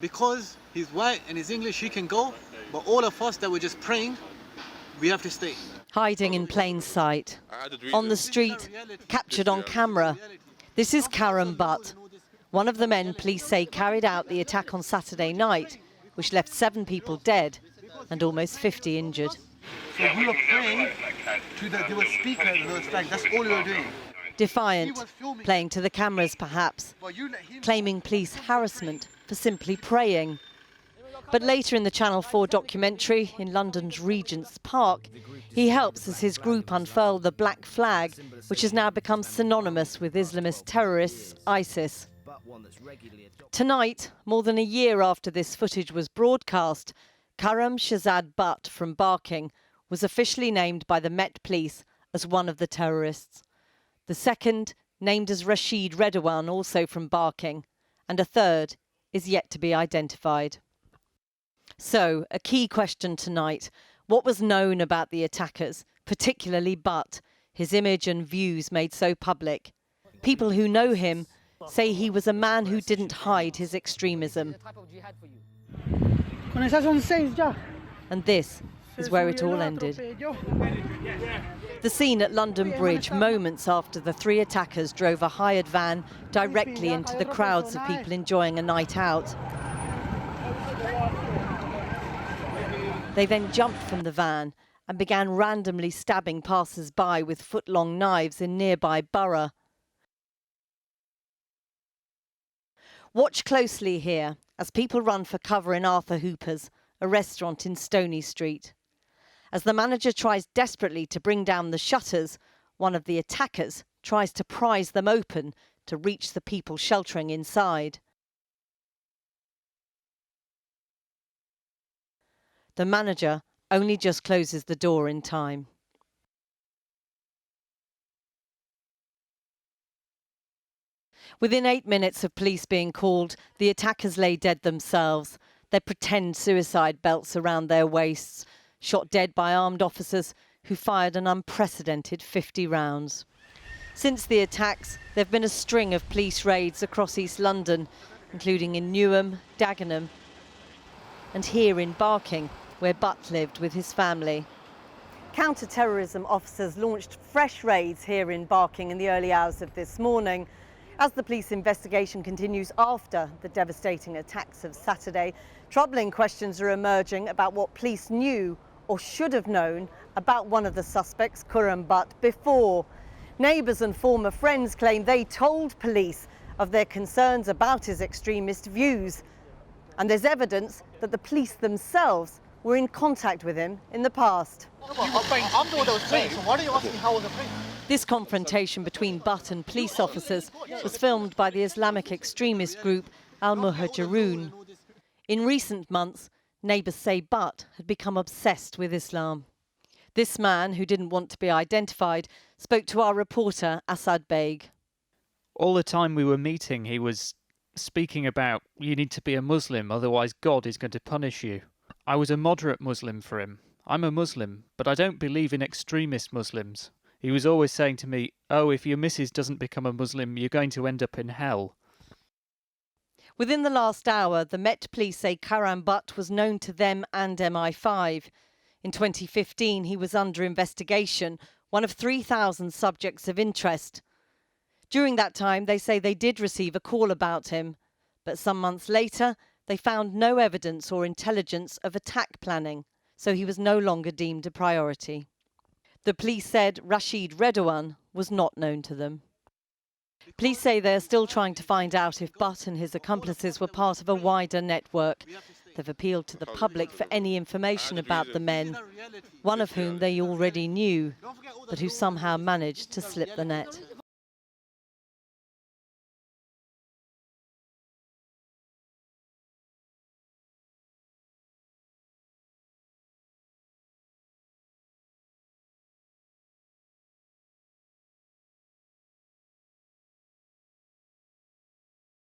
Because he's white and he's English, he can go, but all of us that were just praying, we have to stay. Hiding in plain sight. On the street, captured on camera. This is Karam Butt, one of the men police say carried out the attack on Saturday night, which left 7 people dead and almost 50 injured. So we were praying to the speaker, that's all we were doing. Defiant, playing to the cameras perhaps, claiming police harassment for simply praying. But later in the Channel 4 documentary in London's Regent's Park, he helps as his group unfurl the black flag, which has now become synonymous with Islamist terrorists, ISIS. Tonight, more than a year after this footage was broadcast, Karam Shahzad Butt from Barking was officially named by the Met Police as one of the terrorists. The second, named as Rashid Redouane, also from Barking, and a third is yet to be identified. So, a key question tonight. What was known about the attackers, particularly Butt, his image and views made so public? People who know him say he was a man who didn't hide his extremism. And this is where it all ended. The scene at London Bridge, moments after the 3 attackers drove a hired van directly into the crowds of people enjoying a night out. They then jumped from the van and began randomly stabbing passers-by with foot-long knives in nearby Borough. Watch closely here as people run for cover in Arthur Hooper's, a restaurant in Stony Street. As the manager tries desperately to bring down the shutters, one of the attackers tries to prise them open to reach the people sheltering inside. The manager only just closes the door in time. Within 8 minutes of police being called, the attackers lay dead themselves, their pretend suicide belts around their waists, shot dead by armed officers who fired an unprecedented 50 rounds. Since the attacks, there have been a string of police raids across East London, including in Newham, Dagenham, and here in Barking, where Butt lived with his family. Counter-terrorism officers launched fresh raids here in Barking in the early hours of this morning. As the police investigation continues after the devastating attacks of Saturday, troubling questions are emerging about what police knew or should have known about one of the suspects, Karam Butt, before. Neighbours and former friends claim they told police of their concerns about his extremist views. And there's evidence that the police themselves were in contact with him in the past. I'm the one that was praying, so why don't you ask me how I was praying? This confrontation between Butt and police officers was filmed by the Islamic extremist group Al-Muhajirun. In recent months, neighbours say Butt had become obsessed with Islam. This man, who didn't want to be identified, spoke to our reporter Asad Beg. All the time we were meeting, he was speaking about, you need to be a Muslim, otherwise God is going to punish you. I was a moderate Muslim for him. I'm a Muslim, but I don't believe in extremist Muslims. He was always saying to me, oh, if your missus doesn't become a Muslim, you're going to end up in hell. Within the last hour, the Met Police say Karam Butt was known to them and MI5. In 2015, he was under investigation, one of 3,000 subjects of interest. During that time, they say they did receive a call about him, but some months later, they found no evidence or intelligence of attack planning, so he was no longer deemed a priority. The police said Rashid Redouane was not known to them. Police say they are still trying to find out if Butt and his accomplices were part of a wider network. They've appealed to the public for any information about the men, one of whom they already knew, but who somehow managed to slip the net.